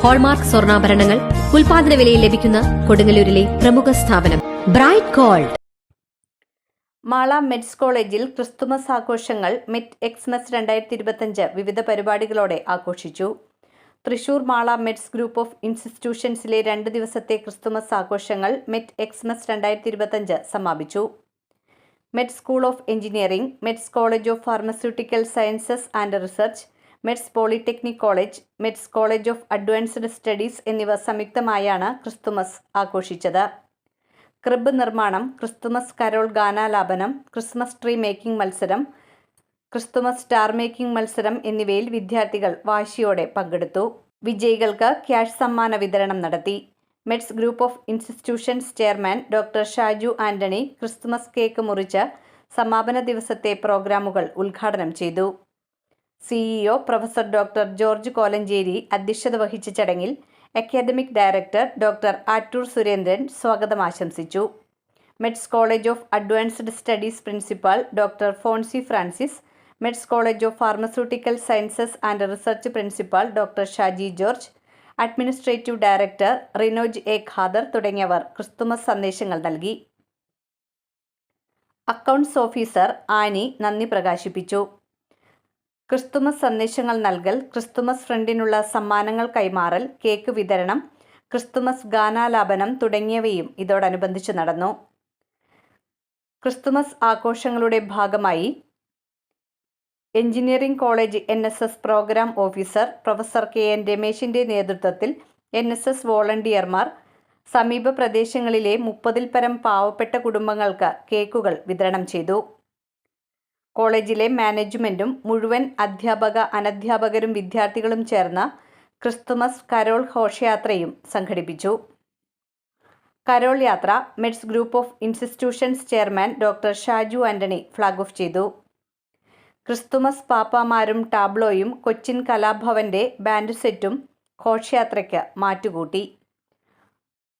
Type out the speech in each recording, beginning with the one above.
Hallmark സ്വർണ്ണാഭരണങ്ങൾ ഉൽപാദന വിലയിൽ ലഭിക്കുന്ന കൊടുങ്ങല്ലൂരിലെ പ്രമുഖ സ്ഥാപനം ബ്രൈറ്റ് ഗോൾഡ്. മാള മെഡ്സ് കോളേജിൽ ക്രിസ്തുമസ് ആഘോഷങ്ങൾ മെറ്റ് എക്സ്മസ് 2025 വിവിധ പരിപാടികളോടെ ആഘോഷിച്ചു. Thrissur Mala METS group of ഇൻസ്റ്റിറ്റ്യൂഷൻസിലെ 2 ദിവസത്തെ ക്രിസ്തുമസ് ആഘോഷങ്ങൾ മെറ്റ് എക്സ്മസ് 2025 സമാപിച്ചു. MET school of engineering, METS college of pharmaceutical sciences and research, METS polytechnic college, METS college of advanced studies എന്നിവ സംയുക്തമായാണ് ക്രിസ്തുമസ് ആഘോഷിച്ചത്. ക്രിബ് നിർമ്മാണം, ക്രിസ്തുമസ് കരോൾ ഗാനാലാപനം, ക്രിസ്മസ് ട്രീ മേക്കിംഗ് മത്സരം, ക്രിസ്തുമസ് സ്റ്റാർ മേക്കിംഗ് മത്സരം എന്നിവയിൽ വിദ്യാർത്ഥികൾ വാശിയോടെ പങ്കെടുത്തു. വിജയികൾക്ക് ക്യാഷ് സമ്മാന വിതരണം നടത്തി. METS group of institutions chairman doctor Shaju Antony Christmas cake മുറിച്ച് സമാപന ദിവസത്തെ പ്രോഗ്രാമുകൾ ഉദ്ഘാടനം ചെയ്തു. CEO professor doctor George Kolenchery അധ്യക്ഷത വഹിച്ച ചടങ്ങിൽ academic director doctor Attoor Surendran സ്വാഗതം ആശംസിച്ചു. METS college of advanced studies principal doctor Fonsy Francis, METS college of pharmaceutical sciences and research principal doctor Shaji George, administrative director Rinoj A Khader തുടങ്ങിയവർ ക്രിസ്തുമസ് സന്ദേശങ്ങൾ നൽകി. അക്കൗണ്ട്സ് ഓഫീസർ ആനി നന്ദി പ്രകാശിപ്പിച്ചു. ക്രിസ്തുമസ് സന്ദേശങ്ങൾ നൽകൽ, ക്രിസ്തുമസ് ഫ്രണ്ടിനുള്ള സമ്മാനങ്ങൾ കൈമാറൽ, കേക്ക് വിതരണം, ക്രിസ്തുമസ് ഗാനാലാപനം തുടങ്ങിയവയും ഇതോടനുബന്ധിച്ച് നടന്നു. ക്രിസ്തുമസ് ആഘോഷങ്ങളുടെ ഭാഗമായി engineering college NSS programme officer professor KN രമേശിന്റെ നേതൃത്വത്തിൽ NSS വോളണ്ടിയർമാർ സമീപ പ്രദേശങ്ങളിലെ 30-ൽ പരം പാവപ്പെട്ട കുടുംബങ്ങൾക്ക് കേക്കുകൾ വിതരണം ചെയ്തു. കോളേജിലെ മാനേജ്മെന്റും മുഴുവൻ അധ്യാപക അനധ്യാപകരും വിദ്യാർത്ഥികളും ചേർന്ന് ക്രിസ്തുമസ് കരോൾ ഘോഷയാത്രയും സംഘടിപ്പിച്ചു. കരോൾ യാത്ര midst group of institutions chairman doctor Shaju Antony flag off ചെയ്തു. ക്രിസ്തുമസ് പാപ്പാമാരും ടാബ്ലോയും കൊച്ചിൻ കലാഭവന്റെ ബാൻഡ് സെറ്റും ഘോഷയാത്രയ്ക്ക് മാറ്റുകൂട്ടി.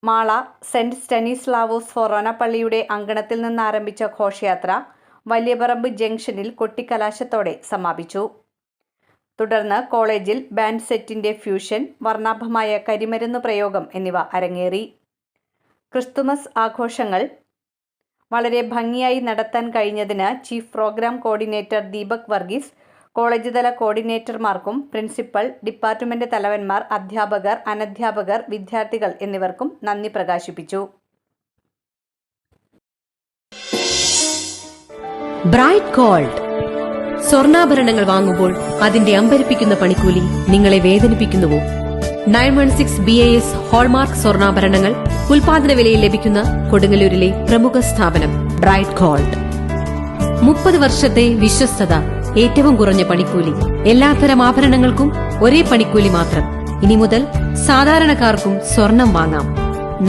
മാള സെന്റ് സ്റ്റനിസ്ലാവോസ് ഫൊറോന പള്ളിയുടെ അങ്കണത്തിൽ നിന്ന് ആരംഭിച്ച ഘോഷയാത്ര വലിയപറമ്പ് ജംഗ്ഷനിൽ കൊട്ടിക്കലാശത്തോടെ സമാപിച്ചു. തുടർന്ന് കോളേജിൽ ബാൻഡ് സെറ്റിന്റെ ഫ്യൂഷൻ, വർണ്ണാഭമായ കരിമരുന്ന് പ്രയോഗം എന്നിവ അരങ്ങേറി. ക്രിസ്തുമസ് ആഘോഷങ്ങൾ വളരെ ഭംഗിയായി നടത്താൻ കഴിഞ്ഞതിന് chief programme coordinator Deepak Varghese, college തല കോർഡിനേറ്റർമാർക്കും പ്രിൻസിപ്പൽ, ഡിപ്പാർട്ട്മെന്റ് തലവന്മാർ, അധ്യാപകർ, അനധ്യാപകർ, വിദ്യാർത്ഥികൾ എന്നിവർക്കും നന്ദി പ്രകാശിപ്പിച്ചു. Bright gold. സ്വർണ്ണാഭരണങ്ങൾ വാങ്ങുമ്പോൾ അതിന്റെ അമ്പരിപ്പിക്കുന്ന പണിക്കൂലി നിങ്ങളെ വേദനിപ്പിക്കുന്നുവോ? 916 BAS ഹോൾമാർക്ക് സ്വർണ്ണാഭരണങ്ങൾ ഉൽപാദന വിലയിൽ ലഭിക്കുന്ന കൊടുങ്ങല്ലൂരിലെ പ്രമുഖ സ്ഥാപനം ബ്രൈറ്റ് ഗോൾഡ്. 30 വർഷത്തെ വിശ്വസ്തത, ഏറ്റവും കുറഞ്ഞ പണിക്കൂലി, എല്ലാത്തരം ആഭരണങ്ങൾക്കും ഒരേ പണിക്കൂലി മാത്രം. ഇനി മുതൽ സാധാരണക്കാർക്കും സ്വർണം വാങ്ങാം.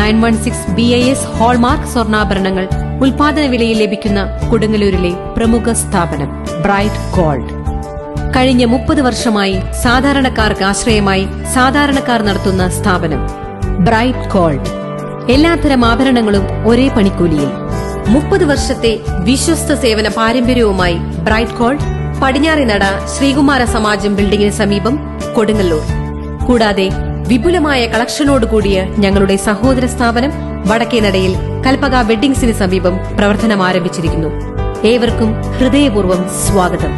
916 BAS ഹോൾമാർക്ക് സ്വർണ്ണാഭരണങ്ങൾ ഉൽപാദന വിലയിൽ ലഭിക്കുന്ന കൊടുങ്ങല്ലൂരിലെ പ്രമുഖ സ്ഥാപനം ബ്രൈറ്റ് ഗോൾഡ്. കഴിഞ്ഞ 30 വർഷമായി സാധാരണക്കാർക്ക് ആശ്രയമായി സാധാരണക്കാർ നടത്തുന്ന സ്ഥാപനം ബ്രൈറ്റ് ഗോൾഡ്. എല്ലാത്തരം ആഭരണങ്ങളും ഒരേ പണിക്കൂലിയിൽ. 30 വർഷത്തെ വിശ്വസ്ത സേവന പാരമ്പര്യവുമായി ബ്രൈറ്റ് ഗോൾഡ്, പടിഞ്ഞാറേനട ശ്രീകുമാര സമാജം ബിൽഡിംഗിന് സമീപം, കൊടുങ്ങല്ലൂർ. കൂടാതെ വിപുലമായ കളക്ഷനോടുകൂടിയ ഞങ്ങളുടെ സഹോദര സ്ഥാപനം വടക്കേനടയിൽ കൽപ്പക വെഡ്ഡിംഗ്സിന് സമീപം പ്രവർത്തനം ആരംഭിച്ചിരിക്കുന്നു. ഏവർക്കും ഹൃദയപൂർവ്വം സ്വാഗതം.